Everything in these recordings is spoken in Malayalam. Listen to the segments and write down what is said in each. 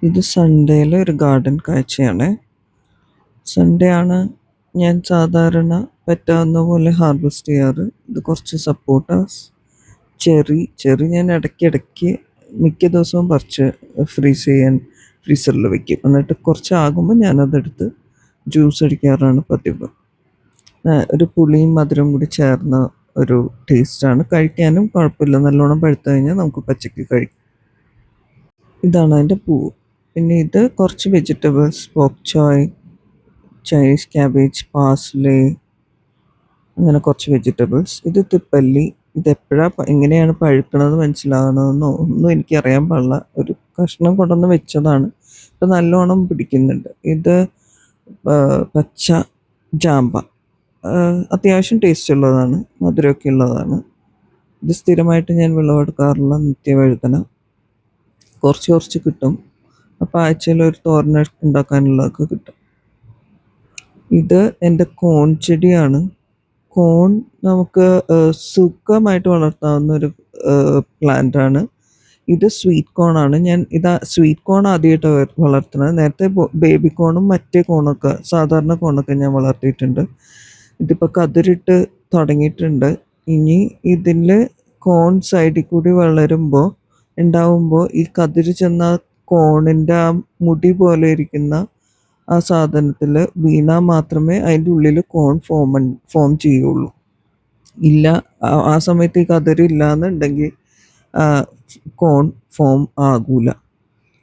ഇത് സൺഡേയിലെ ഒരു ഗാർഡൻ കാഴ്ചയാണ്. സൺഡേ ആണ് ഞാൻ സാധാരണ പറ്റാവുന്ന പോലെ ഹാർവെസ്റ്റ് ചെയ്യാറ്. ഇത് കുറച്ച് സപ്പോട്ടാസ്, ചെറി ഞാൻ ഇടയ്ക്കിടയ്ക്ക് മിക്ക ദിവസവും പറിച്ച് ഫ്രീസറിൽ വെക്കും. എന്നിട്ട് കുറച്ചാകുമ്പോൾ ഞാനതെടുത്ത് ജ്യൂസ് അടിക്കാറാണ് പതിവ്. ഒരു പുളിയും മധുരവും കൂടി ചേർന്ന ഒരു ടേസ്റ്റാണ്. കഴിക്കാനും കുഴപ്പമില്ല. നല്ലോണം പഴുത്ത് കഴിഞ്ഞാൽ നമുക്ക് പച്ചയ്ക്ക് കഴിക്കാം. ഇതാണ് അതിൻ്റെ പൂവ്. പിന്നെ ഇത് കുറച്ച് വെജിറ്റബിൾസ്, പോക്ക് ചോയ്, ചൈനീസ് ക്യാബേജ്, പാസ്ലേ, അങ്ങനെ കുറച്ച് വെജിറ്റബിൾസ്. ഇത് തിപ്പല്ലി. എങ്ങനെയാണ് പഴുക്കണത് മനസ്സിലാകണമെന്നോ ഒന്നും എനിക്കറിയാൻ പാടില്ല. ഒരു കഷ്ണം കൊണ്ടുവന്ന് വെച്ചതാണ്. ഇപ്പം നല്ലോണം പിടിക്കുന്നുണ്ട്. ഇത് പച്ച ജാമ്പ. അത്യാവശ്യം ടേസ്റ്റ് ഉള്ളതാണ്, മധുരമൊക്കെ ഉള്ളതാണ്. ഇത് സ്ഥിരമായിട്ട് ഞാൻ വിളവെടുക്കാറുള്ള നിത്യവഴുതന. കുറച്ച് കിട്ടും. അപ്പോൾ ആഴ്ചയിൽ ഒരു തോരൻ ഉണ്ടാക്കാനുള്ളതൊക്കെ കിട്ടും. ഇത് എൻ്റെ കോൺ ചെടിയാണ്. കോൺ നമുക്ക് സുഖമായിട്ട് വളർത്താവുന്ന ഒരു പ്ലാന്റാണ്. ഇത് സ്വീറ്റ് കോണാണ്. സ്വീറ്റ് കോൺ ആദ്യമായിട്ട് വളർത്തുന്നത്. നേരത്തെ ബേബി കോണും മറ്റേ കോണൊക്കെ, സാധാരണ കോണൊക്കെ ഞാൻ വളർത്തിയിട്ടുണ്ട്. ഇതിപ്പോൾ കതിരിട്ട് തുടങ്ങിയിട്ടുണ്ട്. ഇനി ഇതിൽ കോൺ സൈഡിൽ കൂടി ഉണ്ടാവുമ്പോൾ ഈ കതിര് ചെന്ന കോണിൻ്റെ ആ മുടി പോലെ ഇരിക്കുന്ന ആ സാധനത്തിൽ വീണാൽ മാത്രമേ അതിൻ്റെ ഉള്ളിൽ കോൺ ഫോം ചെയ്യുള്ളൂ. ഇല്ല, ആ സമയത്ത് ഈ കതിരില്ല എന്നുണ്ടെങ്കിൽ കോൺ ഫോം ആകൂല.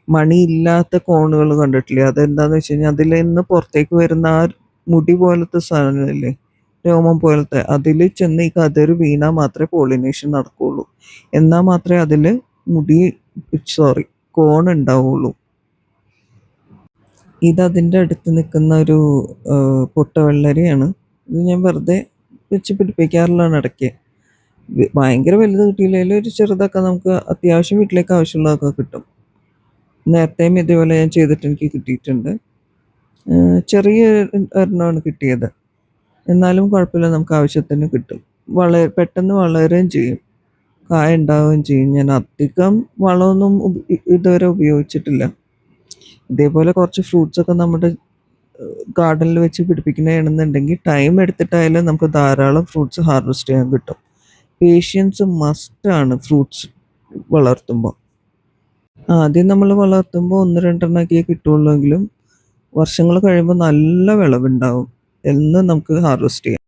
മണിയില്ലാത്ത കോണുകൾ കണ്ടിട്ടില്ലേ? അതെന്താന്ന് വെച്ച് കഴിഞ്ഞാൽ അതിൽ നിന്ന് പുറത്തേക്ക് വരുന്ന ആ മുടി പോലത്തെ സാധനമില്ലേ, രോമം പോലത്തെ, അതിൽ ചെന്ന് ഈ കതിര് വീണാൽ മാത്രമേ പോളിനേഷൻ നടക്കുകയുള്ളൂ. എന്നാൽ മാത്രമേ അതിൽ കോൺ ഉണ്ടാവുള്ളൂ. ഇതതിൻ്റെ അടുത്ത് നിൽക്കുന്ന ഒരു പൊട്ടവെള്ളരിയാണ്. ഇത് ഞാൻ വെറുതെ വെച്ച് പിടിപ്പിക്കാറുള്ളതാണ് ഇടയ്ക്ക്. ഭയങ്കര വലുത് കിട്ടിയില്ലെങ്കിലും ഒരു ചെറുതൊക്കെ നമുക്ക് അത്യാവശ്യം വീട്ടിലേക്ക് ആവശ്യമുള്ളതൊക്കെ കിട്ടും. നേരത്തെയും ഇതേപോലെ ഞാൻ ചെയ്തിട്ട് എനിക്ക് കിട്ടിയിട്ടുണ്ട്. ചെറിയ ഒരെണ്ണമാണ് കിട്ടിയത്, എന്നാലും കുഴപ്പമില്ല, നമുക്ക് ആവശ്യത്തിന് കിട്ടും. പെട്ടെന്ന് വളരുകയും ചെയ്യും, കായ ഉണ്ടാവുകയും ചെയ്യും. ഞാൻ അധികം വളമൊന്നും ഇതുവരെ ഉപയോഗിച്ചിട്ടില്ല. ഇതേപോലെ കുറച്ച് ഫ്രൂട്ട്സൊക്കെ നമ്മുടെ ഗാർഡനിൽ വെച്ച് പിടിപ്പിക്കുന്നതാണെന്നുണ്ടെങ്കിൽ ടൈം എടുത്തിട്ടായാലും നമുക്ക് ധാരാളം ഫ്രൂട്ട്സ് ഹാർവെസ്റ്റ് ചെയ്യാൻ കിട്ടും. പേഷ്യൻസ് മസ്റ്റാണ് ഫ്രൂട്ട്സ് വളർത്തുമ്പോൾ. ആദ്യം നമ്മൾ വളർത്തുമ്പോൾ 1-2 കിട്ടുള്ളൂ എങ്കിലും വർഷങ്ങൾ കഴിയുമ്പോൾ നല്ല വിളവുണ്ടാവും. എന്നും നമുക്ക് ഹാർവെസ്റ്റ് ചെയ്യാം.